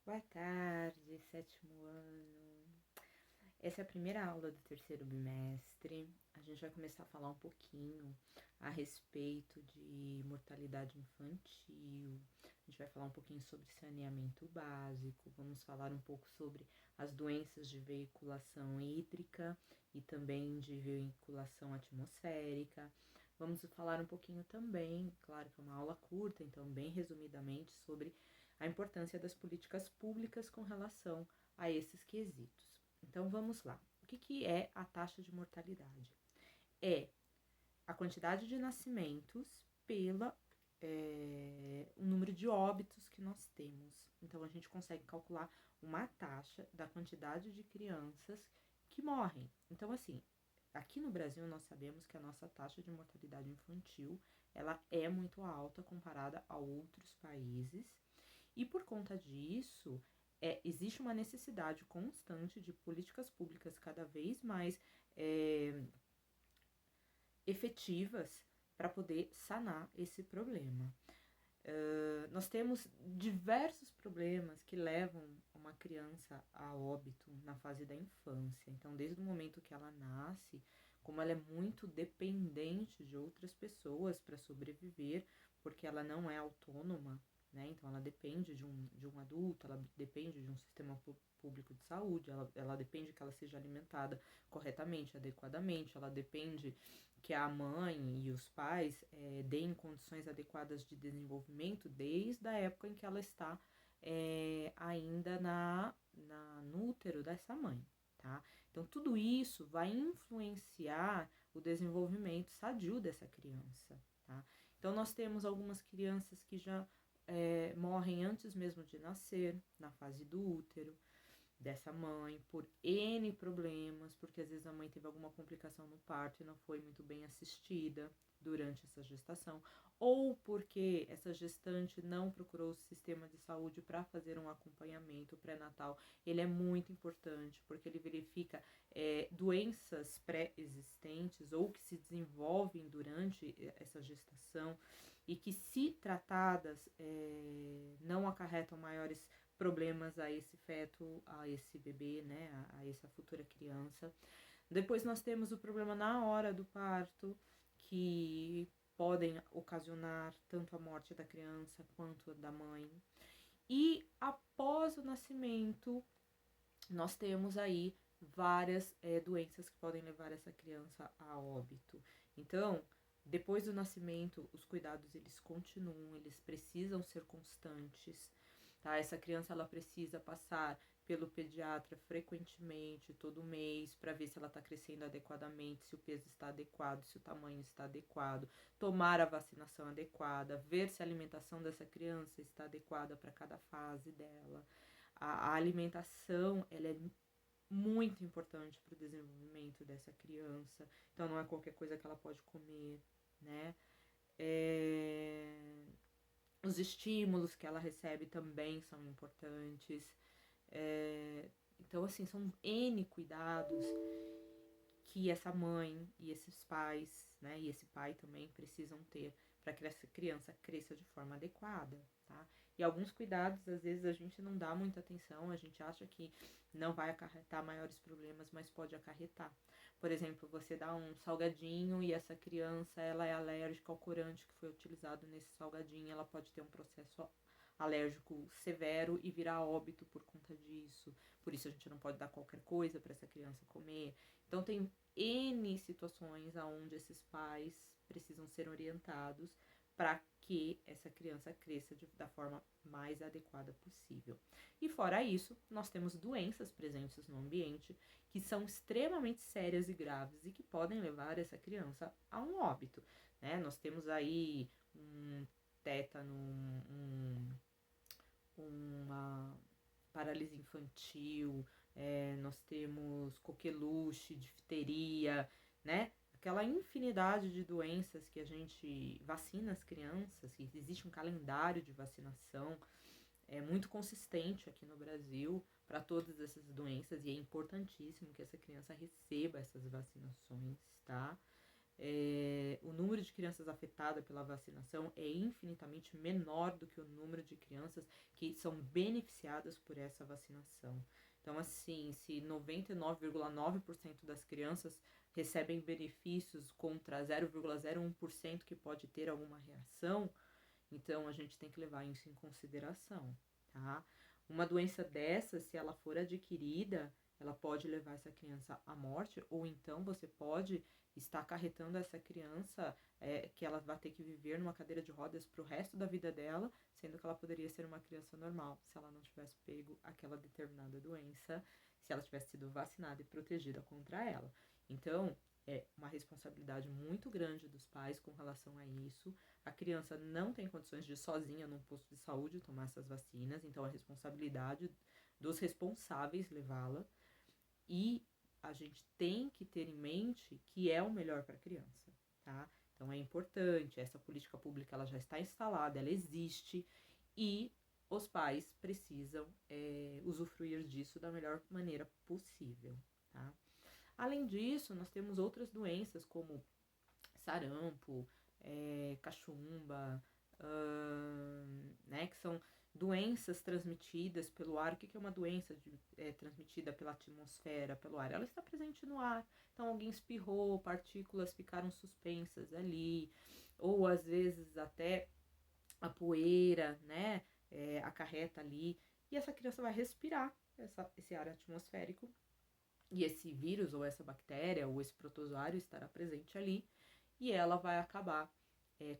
Boa tarde, sétimo ano. Essa é a primeira aula do terceiro bimestre. A gente vai começar a falar um pouquinho a respeito de mortalidade infantil. A gente vai falar um pouquinho sobre saneamento básico. Vamos falar um pouco sobre as doenças de veiculação hídrica e também de veiculação atmosférica. Vamos falar um pouquinho também, claro que é uma aula curta, então bem resumidamente, sobre a importância das políticas públicas com relação a esses quesitos. Então vamos lá. O que é a taxa de mortalidade? É a quantidade de nascimentos pela o número de óbitos que nós temos. Então a gente consegue calcular uma taxa da quantidade de crianças que morrem. Então assim, aqui no Brasil nós sabemos que a nossa taxa de mortalidade infantil ela é muito alta comparada a outros países. E por conta disso, existe uma necessidade constante de políticas públicas cada vez mais efetivas para poder sanar esse problema. Nós temos diversos problemas que levam uma criança a óbito na fase da infância. Então, desde o momento que ela nasce, como ela é muito dependente de outras pessoas para sobreviver, porque ela não é autônoma, né? Então, ela depende de um adulto, ela depende de um sistema público de saúde, ela depende que ela seja alimentada corretamente, adequadamente, ela depende que a mãe e os pais deem condições adequadas de desenvolvimento desde a época em que ela está ainda no útero dessa mãe, tá? Então, tudo isso vai influenciar o desenvolvimento sadio dessa criança, tá? Então, nós temos algumas crianças que já morrem antes mesmo de nascer, na fase do útero dessa mãe, por N problemas, porque às vezes a mãe teve alguma complicação no parto e não foi muito bem assistida durante essa gestação, ou porque essa gestante não procurou o sistema de saúde para fazer um acompanhamento pré-natal. Ele é muito importante, porque ele verifica doenças pré-existentes ou que se desenvolvem durante essa gestação e que, se tratadas, não acarretam maiores problemas a esse feto, a esse bebê, né, a essa futura criança. Depois nós temos o problema na hora do parto, que podem ocasionar tanto a morte da criança quanto da mãe. E após o nascimento, nós temos aí várias doenças que podem levar essa criança a óbito. Então, depois do nascimento, os cuidados eles continuam, eles precisam ser constantes, tá? Essa criança ela precisa passar pelo pediatra frequentemente, todo mês, para ver se ela está crescendo adequadamente, se o peso está adequado, se o tamanho está adequado, tomar a vacinação adequada, ver se a alimentação dessa criança está adequada para cada fase dela. A alimentação ela é muito importante para o desenvolvimento dessa criança, então não é qualquer coisa que ela pode comer, né? Os estímulos que ela recebe também são importantes. Então, assim, são N cuidados que essa mãe e esses pais, né, e esse pai também precisam ter para que essa criança cresça de forma adequada, tá? E alguns cuidados, às vezes, a gente não dá muita atenção, a gente acha que não vai acarretar maiores problemas, mas pode acarretar. Por exemplo, você dá um salgadinho e essa criança, ela é alérgica ao corante que foi utilizado nesse salgadinho, ela pode ter um processo alérgico severo e virar óbito por conta disso. Por isso a gente não pode dar qualquer coisa para essa criança comer. Então tem N situações onde esses pais precisam ser orientados para que essa criança cresça da forma mais adequada possível. E fora isso, nós temos doenças presentes no ambiente que são extremamente sérias e graves e que podem levar essa criança a um óbito, né? Nós temos aí um tétano, uma paralisia infantil, nós temos coqueluche, difteria, né? Aquela infinidade de doenças que a gente vacina as crianças, que existe um calendário de vacinação muito consistente aqui no Brasil para todas essas doenças e é importantíssimo que essa criança receba essas vacinações, tá? o número de crianças afetadas pela vacinação é infinitamente menor do que o número de crianças que são beneficiadas por essa vacinação. Então, assim, se 99,9% das crianças recebem benefícios contra 0,01% que pode ter alguma reação, então a gente tem que levar isso em consideração, tá? Uma doença dessa, se ela for adquirida, ela pode levar essa criança à morte, ou então você pode estar acarretando essa criança que ela vai ter que viver numa cadeira de rodas pro resto da vida dela, sendo que ela poderia ser uma criança normal, se ela não tivesse pego aquela determinada doença, se ela tivesse sido vacinada e protegida contra ela. Então, é uma responsabilidade muito grande dos pais com relação a isso. A criança não tem condições de ir sozinha num posto de saúde tomar essas vacinas, então a responsabilidade dos responsáveis levá-la. E a gente tem que ter em mente que é o melhor para a criança, tá? Então é importante, essa política pública ela já está instalada, ela existe e os pais precisam usufruir disso da melhor maneira possível, tá? Além disso, nós temos outras doenças como sarampo, cachumba, né, que são doenças transmitidas pelo ar. O que é uma doença transmitida pela atmosfera, pelo ar? Ela está presente no ar. Então, alguém espirrou, partículas ficaram suspensas ali, ou às vezes até a poeira, né, acarreta ali, e essa criança vai respirar esse ar atmosférico, e esse vírus, ou essa bactéria, ou esse protozoário estará presente ali, e ela vai acabar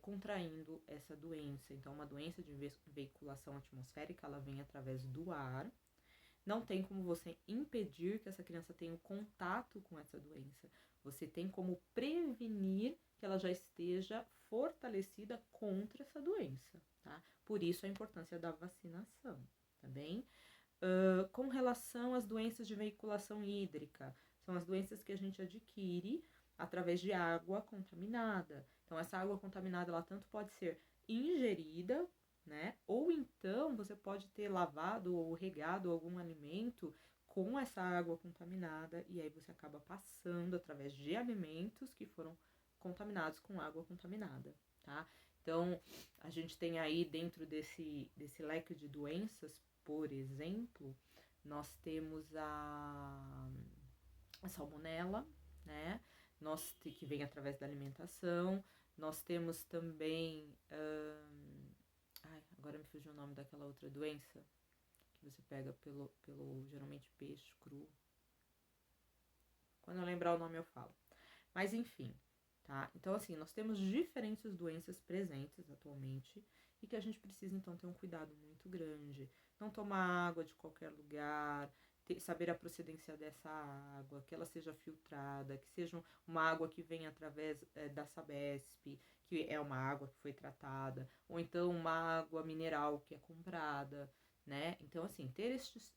contraindo essa doença. Então, uma doença de veiculação atmosférica, ela vem através do ar. Não tem como você impedir que essa criança tenha contato com essa doença. Você tem como prevenir que ela já esteja fortalecida contra essa doença, tá? Por isso a importância da vacinação, tá bem? Com relação às doenças de veiculação hídrica, são as doenças que a gente adquire através de água contaminada. Então, essa água contaminada, ela tanto pode ser ingerida, né? Ou então você pode ter lavado ou regado algum alimento com essa água contaminada e aí você acaba passando através de alimentos que foram contaminados com água contaminada, tá? Então, a gente tem aí dentro desse leque de doenças, por exemplo, nós temos a salmonela, né? Que vem através da alimentação. Nós temos também. Agora me fugiu o nome daquela outra doença que você pega pelo geralmente peixe cru. Quando eu lembrar o nome eu falo. Mas enfim, tá? Então, assim, nós temos diferentes doenças presentes atualmente e que a gente precisa, então, ter um cuidado muito grande. Não tomar água de qualquer lugar, saber a procedência dessa água, que ela seja filtrada, que seja uma água que vem através da Sabesp, que é uma água que foi tratada, ou então uma água mineral que é comprada, né? Então, assim, ter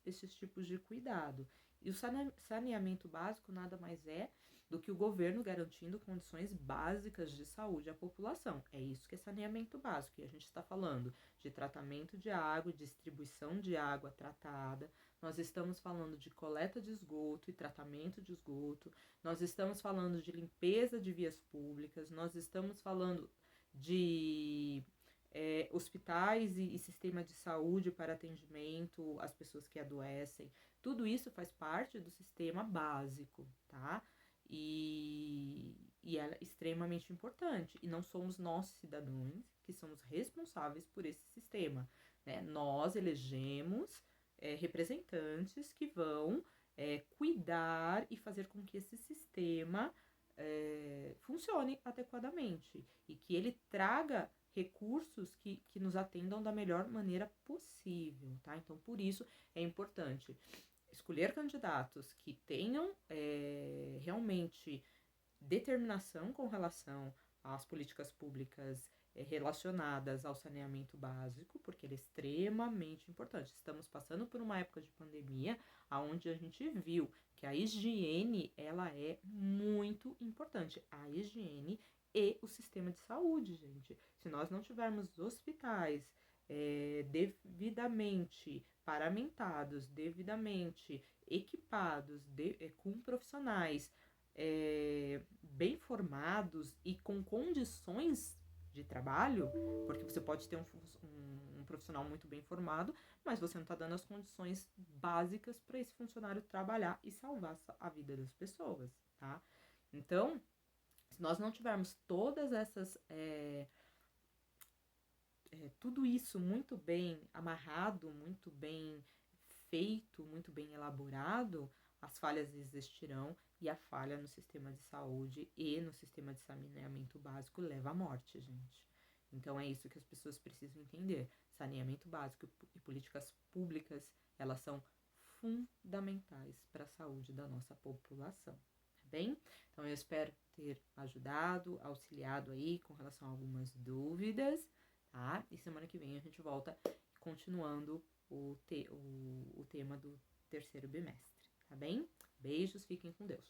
esses tipos de cuidado. E o saneamento básico nada mais é do que o governo garantindo condições básicas de saúde à população. É isso que é saneamento básico. E a gente está falando de tratamento de água, distribuição de água tratada. Nós estamos falando de coleta de esgoto e tratamento de esgoto. Nós estamos falando de limpeza de vias públicas. Nós estamos falando de hospitais e sistema de saúde para atendimento às pessoas que adoecem. Tudo isso faz parte do sistema básico, tá? E é extremamente importante. E não somos nós, cidadãos, que somos responsáveis por esse sistema, né? Nós elegemos representantes que vão cuidar e fazer com que esse sistema funcione adequadamente e que ele traga recursos que nos atendam da melhor maneira possível, tá? Então, por isso é importante escolher candidatos que tenham realmente determinação com relação às políticas públicas relacionadas ao saneamento básico, porque ele é extremamente importante. Estamos passando por uma época de pandemia onde a gente viu que a higiene ela é muito importante. A higiene e o sistema de saúde, gente. Se nós não tivermos hospitais devidamente paramentados, devidamente equipados, com profissionais bem formados e com condições de trabalho, porque você pode ter um profissional muito bem formado, mas você não está dando as condições básicas para esse funcionário trabalhar e salvar a vida das pessoas, tá? Então, se nós não tivermos todas essas tudo isso muito bem amarrado, muito bem feito, muito bem elaborado, as falhas existirão e a falha no sistema de saúde e no sistema de saneamento básico leva à morte, gente. Então é isso que as pessoas precisam entender. Saneamento básico e políticas públicas, elas são fundamentais para a saúde da nossa população, tá bem? Então eu espero ter ajudado, auxiliado aí com relação a algumas dúvidas, tá? E semana que vem a gente volta continuando o tema do terceiro bimestre, tá bem? Beijos, fiquem com Deus.